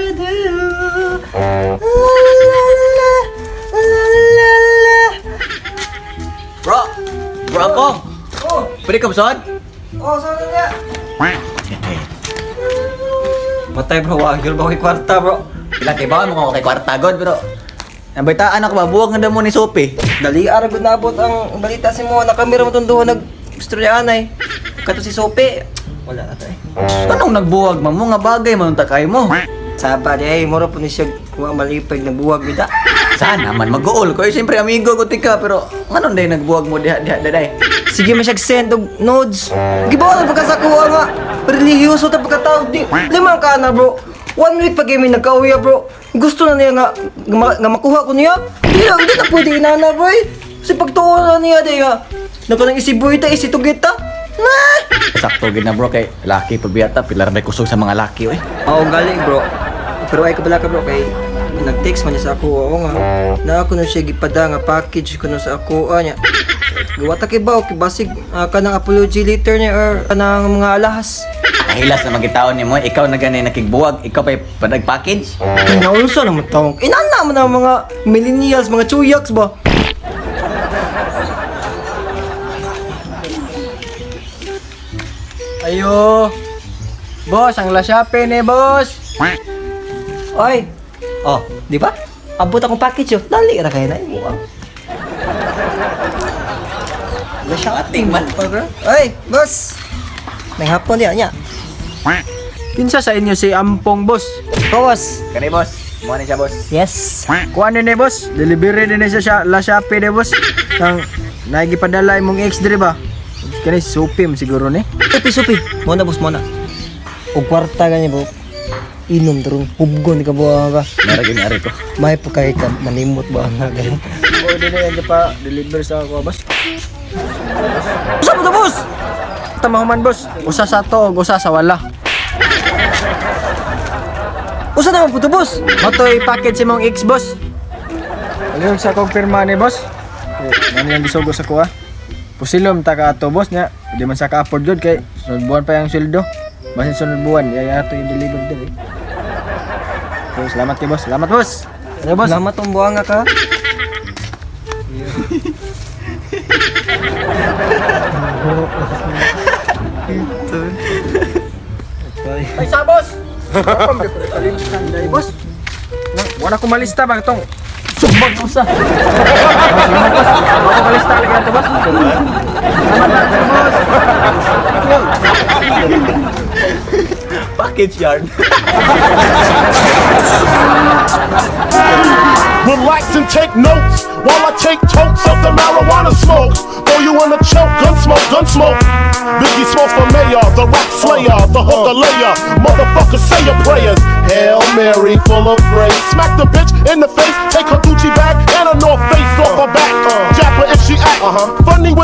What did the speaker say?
with you. Bro! Bro ako! Oh, Pwede ka basod? saan niya? Patay bro, wagil ba kay kwarta bro? Ilang kay bawang mo kay kwarta god pero nabaitaan ako ba buwag nga damo ni Sophie. Dali ara gud nabot ang balita si mo, nakamira mo tunduhan nag-istorya anay. Kato si Sophie. Wala na tay. Anong nagbuwag man mo nga bagay man takay mo? Saba di ay mura po ni siya wa malipay nagbuwag bida. Sana man mag-goal ko. Siyempre amigo ko tika pero nganon day nagbuwag mo diha daday. Sige man siya send og nodes. Gibawa na pagkasakuha nga. Relihiyoso ta pagkatao di. Limang ka na bro. 1 week pa kami nagkauya bro. Gusto na niya nga makuha ko niya. Hindi na pwede inana bro eh. Kasi pagtuon na niya di nga. Nakanang isiboy ta isitugit ta. Nah! Sakto gid na bro kay laki pagbiyata pilar na kusog sa mga laki eh. Oo galing bro. Pero ay kabala ka bro kay nag-text man niya sa ako. Oo nga. Na ako na siya gipada nga package ko na sa ako anya. Gawata kay ba okay basig kanang apology letter niya or kanang mga alahas. Kahilas na magitaon ni mo, ikaw na ganay nakigbuwag, ikaw pa padag package. Ay naunsa naman tawag. Inana man ang mga millennials, mga chuyaks ba? Ayo. Boss, ang lasyape ni boss. Oy. Oh, di ba? Abot akong package yo. Dali ra kay na mo. Wala siyang ating man. Oy, boss. May hapon diya nya. Kinsa sa inyo si Ampong boss? Boss. Kani boss, mo ni siya boss. Yes. Kuan ni boss, delivery din siya sa lasyape ni boss. Nang nagipadala imong ex diri ba? Kani supim siguro ni. Supi. Muna boss, muna. Og kwarta ganyan bro. Inom turong hubgon ka buha ka. Nara gini ko. May pa kay ka manimot ba nga ganyan. Pwede na yan pa deliver sa ako boss. Usa mo to boss? Tama man boss, usa sa to, usa sa wala. Usa naman po to boss? Matoy package imong ex boss. Ano sa kumpirma ni boss? Ano yung gisugo sa kuha? Pusilom ta ka ato boss nya. Di man sa ka-afford jud kay sunod buwan pa yung sweldo. Basin sunod buwan, yaya ato yung deliver din eh. So, salamat kay boss. Salamat boss. Ano boss? Salamat tong buha nga ka. Ay sa boss. Ay boss. Wala ko malista ba itong sumbag mo sa. Salamat boss. Wala ko malista lagi ato boss. Salamat boss. Package yard. Relax and take notes while I take totes of the marijuana smoke. Throw you in a choke, gun smoke. Biggie Smalls for mayor, the rap slayer, the hooker layer. Motherfucker, say your prayers. Hail Mary, full of grace. Smack the bitch in the face, take her Gucci bag and a North Face off her back. Jab her if she act funny with